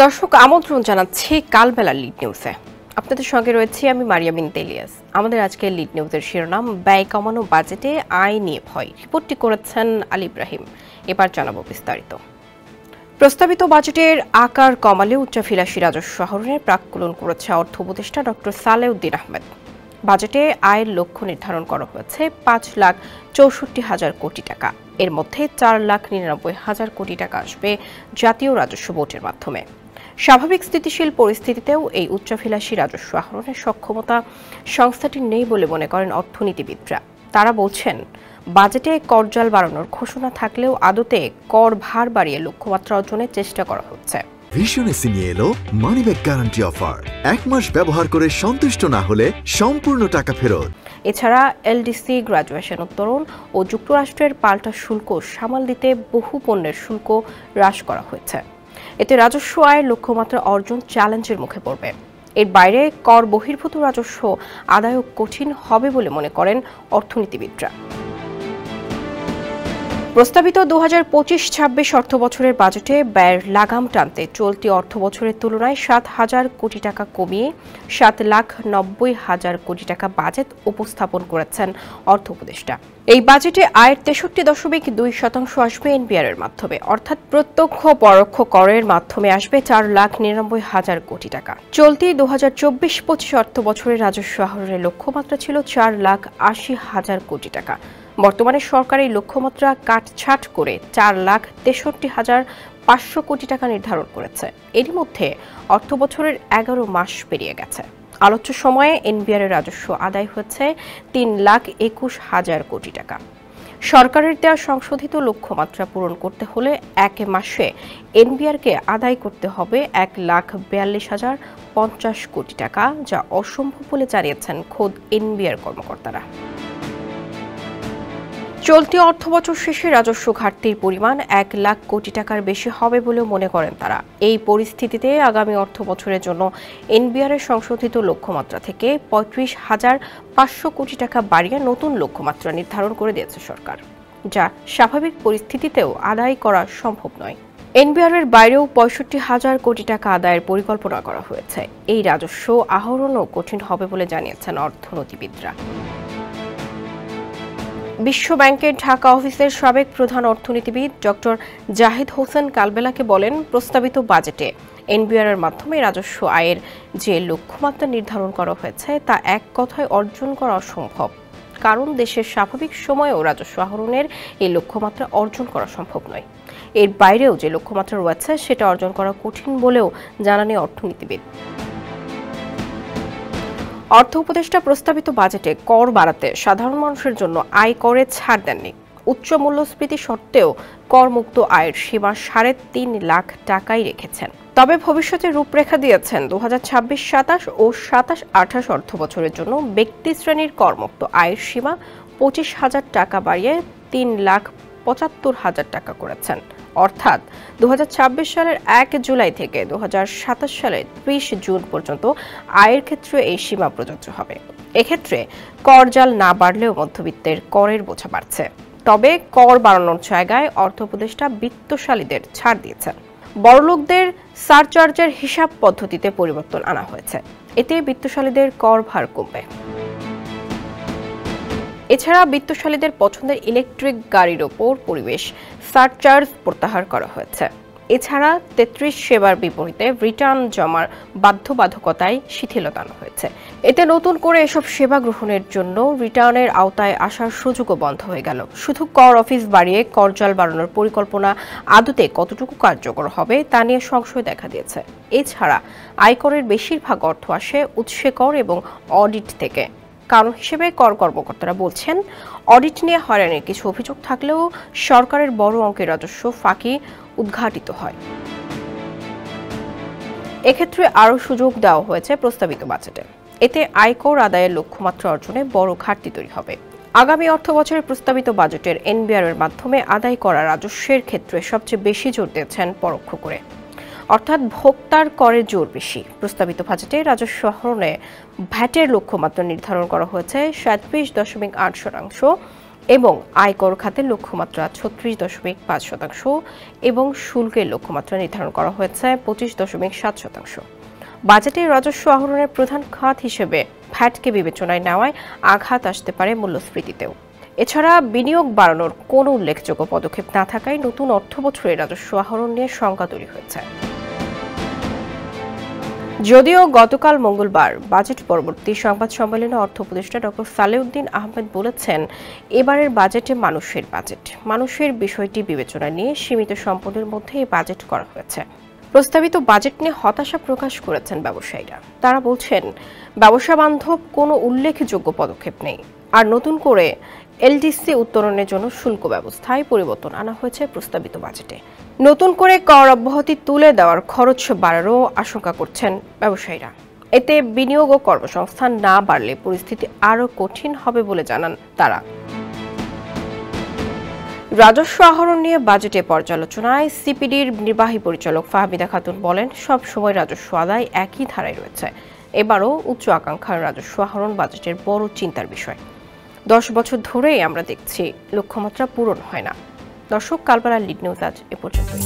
দর্শক আমন্ত্রণ জানাচ্ছি কালবেলার লিড নিউজে। আপনাদের সঙ্গে রয়েছি আমি মারিয়া বিনতে ইলিয়াস। আমাদের আজকের লিড নিউজের শিরোনাম ব্যয় কমানো বাজেটে আয় নিয়ে ভয়। রিপোর্টটি করেছেন আলী ইব্রাহিম। এবার জানাবো বিস্তারিত। প্রস্তাবিত বাজেটের আকার কমালে উচ্চাভিলাষী রাজস্ব আহরণের প্রাক্কলন করেছে অর্থ উপদেষ্টা ডক্টর সালেউদ্দিন আহমেদ। বাজেটে আয়ের লক্ষ্য নির্ধারণ করা হয়েছে 5,64,000 কোটি টাকা। এর মধ্যে 4,99,000 কোটি টাকা আসবে জাতীয় রাজস্ব বোর্ডের মাধ্যমে। স্বাভাবিক স্থিতিশীল পরিস্থিতিতেও এই উচ্চাভিলাষী রাজস্ব আহরণের সক্ষমতা সংস্থাটির নেই বলে মনে করেন অর্থনীতিবিদরা। তারা বলছেন, বাজেটে করজাল বাড়ানোর ঘোষণা থাকলেও আদতে কর ভার বাড়িয়ে লক্ষ্যমাত্রা অর্জনের চেষ্টা করা হচ্ছে। ভিশন এসে নিয়ে এলো মানিব্যাগ গ্যারান্টি অফার। 1 মাস ব্যবহার করে সন্তুষ্ট না হলে সম্পূর্ণ টাকা ফেরত। এছাড়া এলডিসি, গ্রাজুয়েশন উত্তরণ ও যুক্তরাষ্ট্রের পাল্টা শুল্ক সামাল দিতে বহু পণ্যের শুল্ক হ্রাস করা হয়েছে। এতে রাজস্ব আয়ের লক্ষ্যমাত্রা অর্জন চ্যালেঞ্জের মুখে পড়বে। এর বাইরে কর বহির্ভূত রাজস্ব আদায় কঠিন হবে বলে মনে করেন অর্থনীতিবিদরা। প্রস্তাবিত 2025-26 অর্থবছরের বাজেটে ব্যয়ের লাগাম টানতে চলতি অর্থবছরের তুলনায় 7,000 কোটি টাকা কমিয়ে 7,90,000 কোটি টাকা বাজেট উপস্থাপন করেছেন অর্থ উপদেষ্টা। এই বাজেটে আয়ের 63.2% আসবে এনবিআর এর মাধ্যমে, অর্থাৎ প্রত্যক্ষ পরোক্ষ করের মাধ্যমে আসবে 4,99,000 কোটি টাকা। চলতি 2024-25 অর্থবছরের রাজস্ব আহরণের লক্ষ্যমাত্রা ছিল 4,80,000 কোটি টাকা। বর্তমানে সরকার এই লক্ষ্যমাত্রা কাটছাঁট করে 4,63,500 কোটি টাকা নির্ধারণ করেছে। এরই মধ্যে অর্থবছরের 11 মাস পেরিয়ে গেছে। আলোচ্য সময়ে এনবিআর এর রাজস্ব আদায় হচ্ছে 3,21,000 কোটি টাকা। সরকারের দেওয়া সংশোধিত লক্ষ্যমাত্রা পূরণ করতে হলে 1 মাসে এনবিআরকে আদায় করতে হবে 1,42,050 কোটি টাকা, যা অসম্ভব বলে জানিয়েছেন খোদ এনবিআর কর্মকর্তারা। চলতি অর্থবছর শেষে রাজস্ব ঘাটতির পরিমাণ 1 লাখ কোটি টাকার বেশি হবে বলেও মনে করেন তারা। এই পরিস্থিতিতে আগামী অর্থবছরের জন্য এনবিআর এর সংশোধিত লক্ষ্যমাত্রা থেকে 35,500 কোটি টাকা বাড়িয়ে নতুন লক্ষ্যমাত্রা নির্ধারণ করে দিয়েছে সরকার, যা স্বাভাবিক পরিস্থিতিতেও আদায় করা সম্ভব নয়। এনবিআর এর বাইরেও 65,000 কোটি টাকা আদায়ের পরিকল্পনা করা হয়েছে। এই রাজস্ব আহরণও কঠিন হবে বলে জানিয়েছেন অর্থনীতিবিদরা। বিশ্ব ব্যাংকের ঢাকা অফিসের সাবেক প্রধান অর্থনীতিবিদ ডক্টর জাহিদ হোসেন কালবেলাকে বলেন, প্রস্তাবিত বাজেটে এনবিআর এর মাধ্যমে রাজস্ব আয়ের যে লক্ষ্যমাত্রা নির্ধারণ করা হয়েছে তা এক কথায় অর্জন করা অসম্ভব, কারণ দেশের স্বাভাবিক সময়েও রাজস্ব আহরণের এই লক্ষ্যমাত্রা অর্জন করা সম্ভব নয়। এর বাইরেও যে লক্ষ্যমাত্রা রয়েছে সেটা অর্জন করা কঠিন বলেও জানান অর্থনীতিবিদ। অর্থ উপদেষ্টা প্রস্তাবিত বাজেটে কর বাড়াতে সাধারণ মানুষের জন্য আয় করে ছাড় দেননি। উচ্চ মূল্যস্ফীতি সত্ত্বেও করমুক্ত আয়ের সীমা 3.5 লাখ টাকাই রেখেছেন। তবে ভবিষ্যতে রূপরেখা দিয়েছেন 2026-27 ও 27-28 অর্থবছরের জন্য ব্যক্তি শ্রেণীর করমুক্ত আয়ের সীমা 25,000 টাকা বাড়িয়ে 3,75,000 টাকা করেছেন। অর্থাৎ 2026 সালের 1 জুলাই থেকে 2027 সালের 30 জুন পর্যন্ত আয়ের ক্ষেত্রে এই সীমা প্রযোজ্য হবে। এক্ষেত্রে করজাল না বাড়লেও মধ্যবিত্তের করের বোঝা বাড়ছে। তবে কর বাড়ানোর জায়গায় অর্থ উপদেষ্টা বিত্তশালীদের ছাড় দিয়েছেন। বড়লোকদের সারচার্জের হিসাব পদ্ধতিতে পরিবর্তন আনা হয়েছে। এতে বিত্তশালীদের কর ভার কমবে। এছাড়া বিত্তশালীদের পছন্দের ইলেকট্রিক গাড়ির ওপর পরিবেশ সারচার্জ প্রত্যাহার করা হয়েছে। এছাড়া 33 সেবার বিপরীতে রিটার্ন জমার বাধ্যবাধকতায় শিথিলতা আনা হয়েছে। এতে নতুন করে এসব সেবা গ্রহণের জন্য রিটার্নের আওতায় আসার সুযোগও বন্ধ হয়ে গেল। শুধু কর অফিস বাড়িয়ে করজাল বাড়ানোর পরিকল্পনা আদতে কতটুকু কার্যকর হবে তা নিয়ে সংশয় দেখা দিয়েছে। এছাড়া আয়করের বেশিরভাগ অর্থ আসে উৎসে কর এবং অডিট থেকে। কারণ হিসেবে কর কর্মকর্তারা বলছেন, অডিট নিয়ে হয়রানির কিছু অভিযোগ থাকলেও সরকারের বড় অঙ্কের রাজস্ব ফাঁকি উদ্ঘাটিত হয়। এক্ষেত্রে আরও সুযোগ দেওয়া হয়েছে প্রস্তাবিত বাজেটে। এতে আয়কর আদায়ের লক্ষ্যমাত্রা অর্জনে বড় ঘাটতি তৈরি হবে। আগামী অর্থবছরের প্রস্তাবিত বাজেটের এনবিআর এর মাধ্যমে আদায় করা রাজস্বের ক্ষেত্রে সবচেয়ে বেশি জোর দিয়েছেন পরোক্ষ করে, অর্থাৎ ভোক্তার করের জোর বেশি। প্রস্তাবিত বাজেটে রাজস্ব আহরণে ভ্যাটের লক্ষ্যমাত্রা নির্ধারণ করা হয়েছে 37.8%, এবং আয়কর খাতে লক্ষ্যমাত্রা ৩৬.৫% এবং শুল্কের লক্ষ্যমাত্রা নির্ধারণ করা হয়েছে ২৫.৭%। বাজেটে রাজস্ব আহরণের প্রধান খাত হিসেবে ভ্যাটকে বিবেচনায় নেওয়ায় আঘাত আসতে পারে মূল্যস্ফীতিতেও। এছাড়া বিনিয়োগ বাড়ানোর কোনো উল্লেখযোগ্য পদক্ষেপ না থাকায় নতুন অর্থবছরে রাজস্ব আহরণ নিয়ে শঙ্কা তৈরি হয়েছে। যদিও গতকাল মঙ্গলবার বাজেট পরবর্তী সংবাদ সম্মেলনে অর্থ উপদেষ্টা ডক্টর সালেউদ্দিন আহমেদ বলেছেন, এবারের বাজেটে মানুষের বাজেট, মানুষের বিষয়টি বিবেচনা নিয়ে সীমিত সম্পদের মধ্যে এই বাজেট করা হয়েছে। প্রস্তাবিত বাজেট নিয়ে হতাশা প্রকাশ করেছেন ব্যবসায়ীরা। তারা বলছেন, ব্যবসা বান্ধব কোনো উল্লেখযোগ্য পদক্ষেপ নেই, আর নতুন করে এলডিসি উত্তোলনের জন্য শুল্ক ব্যবস্থায় পরিবর্তন আনা হয়েছে প্রস্তাবিত বাজেটে। নতুন করে কর অব্যাহতি তুলে দেওয়ার খরচ বাড়ারও আশঙ্কা করছেন ব্যবসায়ীরা। এতে বিনিয়োগ ও কর্মসংস্থান না বাড়লে পরিস্থিতি আরও কঠিন হবে বলে জানান তারা। রাজস্ব আহরণ নিয়ে বাজেটে পর্যালোচনায় সিপিডির নির্বাহী পরিচালক ফাহমিদা খাতুন বলেন, সব সময় রাজস্ব আদায় একই ধারায় রয়েছে। এবারও উচ্চ আকাঙ্ক্ষার রাজস্ব আহরণ বাজেটের বড় চিন্তার বিষয়। 10 বছর ধরেই আমরা দেখছি লক্ষ্যমাত্রা পূরণ হয় না। দর্শক, কালবেলার লিড নিউজ আজ এ পর্যন্তই।